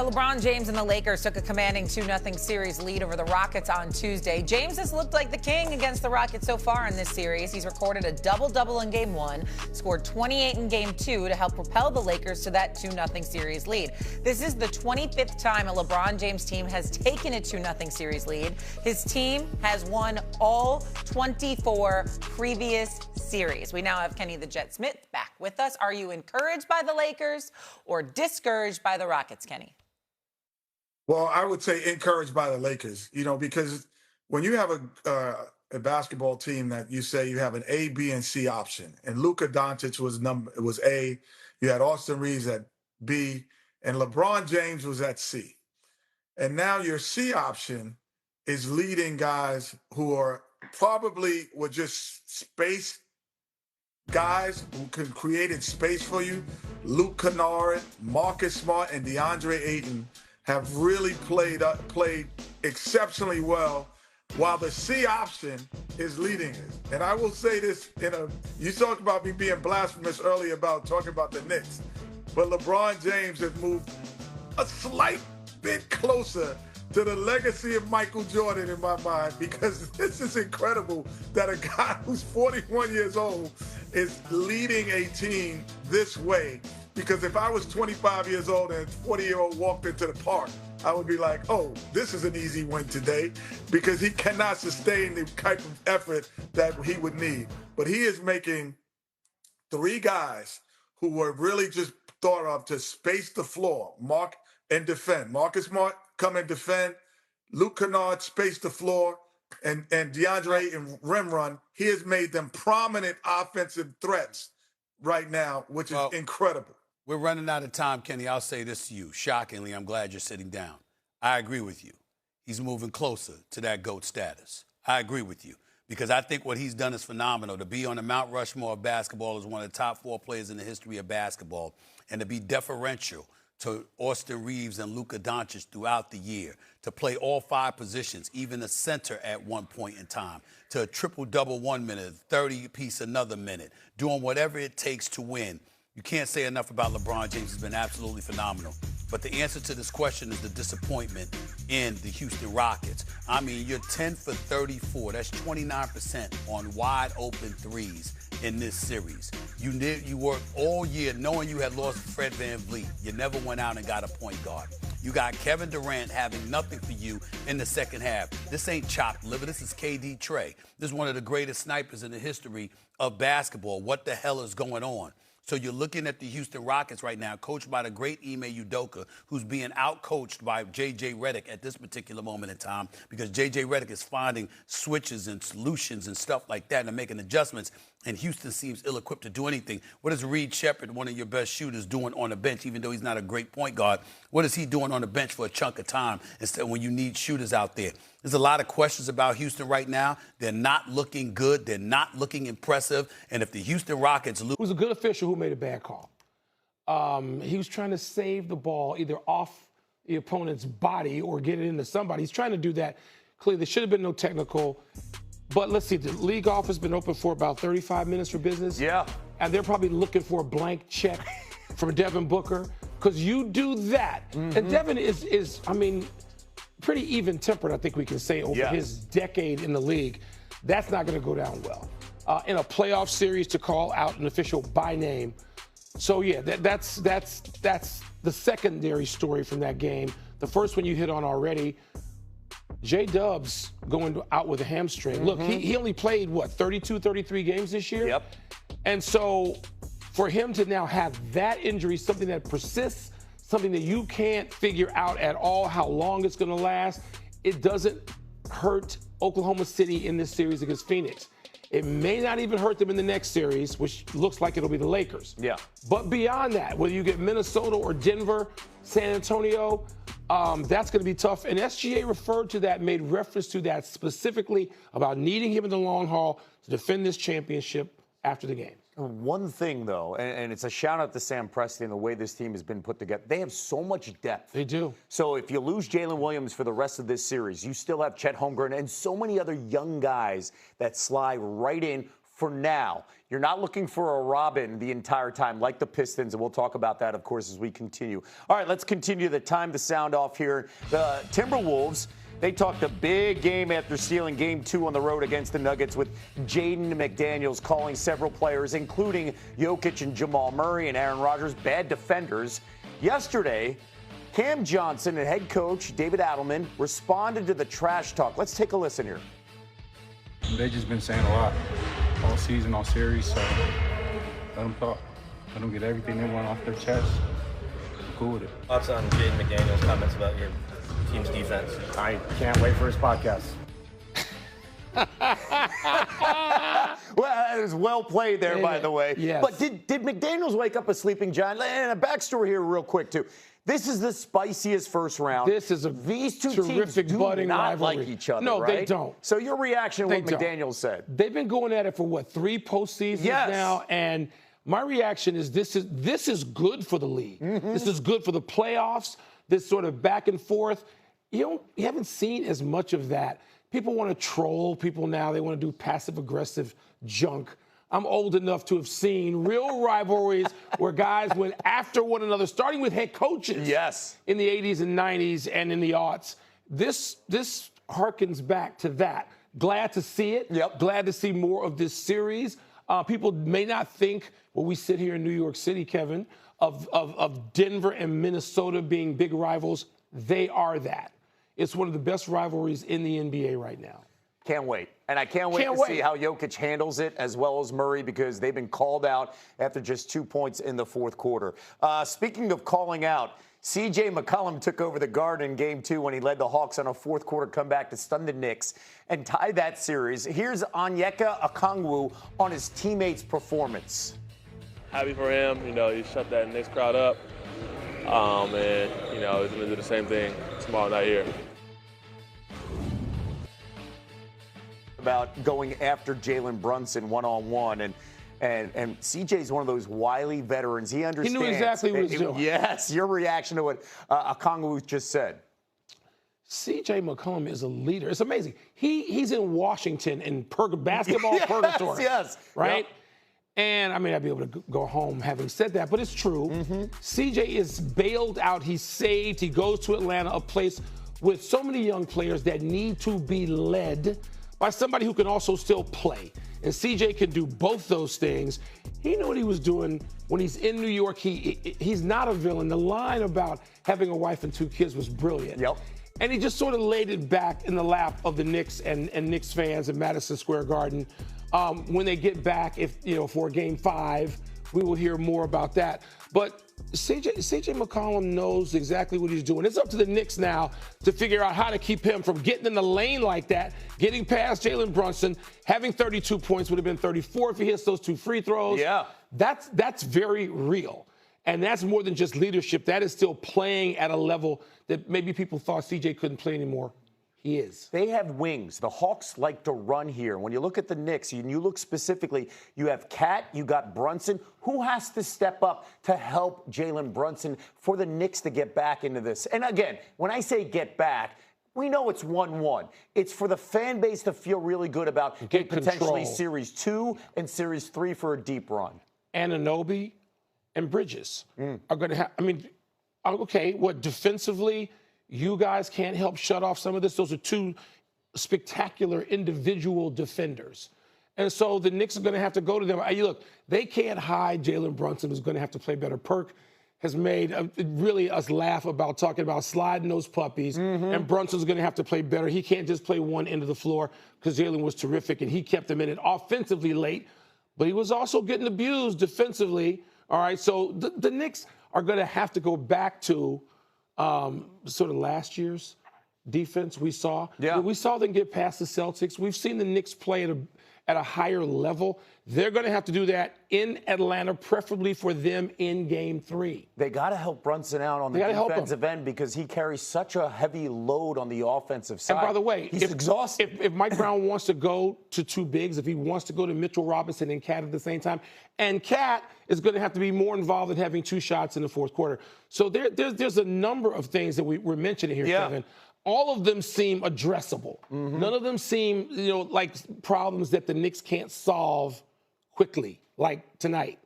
LeBron James and the Lakers took a commanding 2-0 series lead over the Rockets on Tuesday. James has looked like the king against the Rockets so far in this series. He's recorded a double-double in Game 1, scored 28 in Game 2 to help propel the Lakers to that 2-0 series lead. This is the 25th time a LeBron James team has taken a 2-0 series lead. His team has won all 24 previous series. We now have Kenny the Jet Smith back with us. Are you encouraged by the Lakers or discouraged by the Rockets, Kenny? Well, I would say encouraged by the Lakers, because when you have a basketball team that you say you have an A, B, and C option, and Luka Doncic was A, you had Austin Reeves at B, and LeBron James was at C. And now your C option is leading guys who are probably were just space guys who can create space for you. Luke Kennard, Marcus Smart, and DeAndre Ayton have really played exceptionally well, while the C option is leading us. And I will say this, you talked about me being blasphemous earlier about talking about the Knicks, but LeBron James has moved a slight bit closer to the legacy of Michael Jordan in my mind, because this is incredible that a guy who's 41 years old is leading a team this way. Because if I was 25 years old and a 40-year-old walked into the park, I would be like, oh, this is an easy win today, because he cannot sustain the type of effort that he would need. But he is making three guys who were really just thought of to space the floor, mark and defend. Marcus Smart come and defend. Luke Kennard space the floor. And DeAndre and rim run. He has made them prominent offensive threats right now, which is incredible. We're running out of time, Kenny. I'll say this to you. Shockingly, I'm glad you're sitting down. I agree with you. He's moving closer to that GOAT status. I agree with you, because I think what he's done is phenomenal. To be on the Mount Rushmore of basketball as one of the top 4 players in the history of basketball, and to be deferential to Austin Reeves and Luka Doncic throughout the year, to play all 5 positions, even the center at one point in time, to a triple-double 1 minute, 30-piece another minute, doing whatever it takes to win. You can't say enough about LeBron James. He's been absolutely phenomenal. But the answer to this question is the disappointment in the Houston Rockets. I mean, you're 10 for 34. That's 29% on wide open threes in this series. You worked all year knowing you had lost Fred VanVleet. You never went out and got a point guard. You got Kevin Durant having nothing for you in the second half. This ain't chopped liver. This is KD Trey. This is one of the greatest snipers in the history of basketball. What the hell is going on? So you're looking at the Houston Rockets right now, coached by the great Ime Udoka, who's being out-coached by J.J. Redick at this particular moment in time, because J.J. Redick is finding switches and solutions and stuff like that and making adjustments, and Houston seems ill-equipped to do anything. What is Reed Shepherd, one of your best shooters, doing on the bench, even though he's not a great point guard? What is he doing on the bench for a chunk of time instead when you need shooters out there? There's a lot of questions about Houston right now. They're not looking good. They're not looking impressive. And if the Houston Rockets lose... It was a good official who made a bad call. He was trying to save the ball either off the opponent's body or get it into somebody. He's trying to do that. Clearly, there should have been no technical. But let's see, the league office has been open for about 35 minutes for business. Yeah. And they're probably looking for a blank check from Devin Booker, because you do that. Mm-hmm. And Devin is, I mean, pretty even-tempered, I think we can say, over his decade in the league. That's not going to go down well. In a playoff series, to call out an official by name. So, yeah, that's the secondary story from that game. The first one you hit on already, J-Dub's going out with a hamstring. Look, he only played, 32, 33 games this year? Yep. And so for him to now have that injury, something that persists, something that you can't figure out at all how long it's going to last, it doesn't hurt Oklahoma City in this series against Phoenix. It may not even hurt them in the next series, which looks like it'll be the Lakers. Yeah. But beyond that, whether you get Minnesota or Denver, San Antonio, that's going to be tough. And SGA referred to that, made reference to that specifically about needing him in the long haul to defend this championship after the game. One thing, though, and it's a shout-out to Sam Presti and the way this team has been put together. They have so much depth. They do. So if you lose Jalen Williams for the rest of this series, you still have Chet Holmgren and so many other young guys that slide right in for now. You're not looking for a Robin the entire time like the Pistons, and we'll talk about that, of course, as we continue. All right, let's continue the time the sound off here. The Timberwolves, they talked a big game after stealing Game 2 on the road against the Nuggets with Jaden McDaniels calling several players, including Jokic and Jamal Murray and Aaron Rodgers, bad defenders. Yesterday, Cam Johnson and head coach David Adelman responded to the trash talk. Let's take a listen here. They've just been saying a lot all season, all series, so let them talk. Let them get everything they want off their chest. I'm cool with it. Thoughts on Jaden McDaniels' comments about your team's defense? I can't wait for his podcast. Well, that was well played there, by the way. Yes. But did McDaniels wake up a sleeping giant? And a backstory here real quick, too. This is the spiciest first round. This is These two terrific teams do budding not rivalry. like each other, No, right? they don't. So your reaction to what McDaniels said? They've been going at it for, what, 3 postseasons now? And my reaction is this is good for the league. This is good for the playoffs, this sort of back and forth. You haven't seen as much of that. People want to troll people now. They want to do passive-aggressive junk. I'm old enough to have seen real rivalries where guys went after one another, starting with head coaches. Yes. In the 80s and 90s and in the aughts. This harkens back to that. Glad to see it. Yep. Glad to see more of this series. People may not think, when we sit here in New York City, Kevin, of Denver and Minnesota being big rivals. They are that. It's one of the best rivalries in the NBA right now. Can't wait. And I can't wait to see how Jokic handles it, as well as Murray, because they've been called out after just 2 points in the fourth quarter. Speaking of calling out, C.J. McCollum took over the Garden in Game 2 when he led the Hawks on a fourth quarter comeback to stun the Knicks and tie that series. Here's Onyeka Okongwu on his teammates' performance. Happy for him. He shut that Knicks crowd up. And, he's going to do the same thing tomorrow night here. About going after Jalen Brunson one-on-one, and CJ is one of those wily veterans. He understands. He knew exactly what he was doing. Yes, your reaction to what Okongwu just said. C.J. McCollum is a leader. It's amazing. He's in Washington in basketball purgatory. Yes. Right? Yep. And I may not be able to go home having said that, but it's true. CJ is bailed out. He's saved. He goes to Atlanta, a place with so many young players that need to be led by somebody who can also still play. And CJ can do both those things. He knew what he was doing when he's in New York. He's not a villain. The line about having a wife and 2 kids was brilliant. Yep. And he just sort of laid it back in the lap of the Knicks and Knicks fans in Madison Square Garden. When they get back, for Game 5, we will hear more about that. But CJ McCollum knows exactly what he's doing. It's up to the Knicks now to figure out how to keep him from getting in the lane like that, getting past Jalen Brunson. Having 32 points would have been 34 if he hits those 2 free throws. Yeah. That's very real. And that's more than just leadership. That is still playing at a level that maybe people thought CJ couldn't play anymore. He is. They have wings. The Hawks like to run here. When you look at the Knicks, and you look specifically, you have Cat, you got Brunson. Who has to step up to help Jalen Brunson for the Knicks to get back into this? And again, when I say get back, we know it's 1-1. It's for the fan base to feel really good about potentially Series 2 and Series 3 for a deep run. Anunoby and Bridges are going to have, defensively, you guys can't help shut off some of this. Those are 2 spectacular individual defenders. And so the Knicks are going to have to go to them. Look, they can't hide Jalen Brunson, who's going to have to play better. Perk has made really us laugh about talking about sliding those puppies, and Brunson's going to have to play better. He can't just play one end of the floor because Jalen was terrific, and he kept him in it offensively late, but he was also getting abused defensively. All right, so the Knicks are going to have to go back to sort of last year's defense we saw. Yeah. We saw them get past the Celtics. We've seen the Knicks play at a higher level. They're going to have to do that in Atlanta, preferably for them in Game 3. They got to help Brunson out on the defensive end because he carries such a heavy load on the offensive side. And by the way, he's exhausted. If Mike Brown wants to go to 2 bigs, if he wants to go to Mitchell Robinson and Cat at the same time, and Cat is going to have to be more involved in having 2 shots in the fourth quarter. So there's a number of things that we're mentioning here, Kevin. all of them seem addressable. None of them seem, like problems that the Knicks can't solve quickly, like tonight.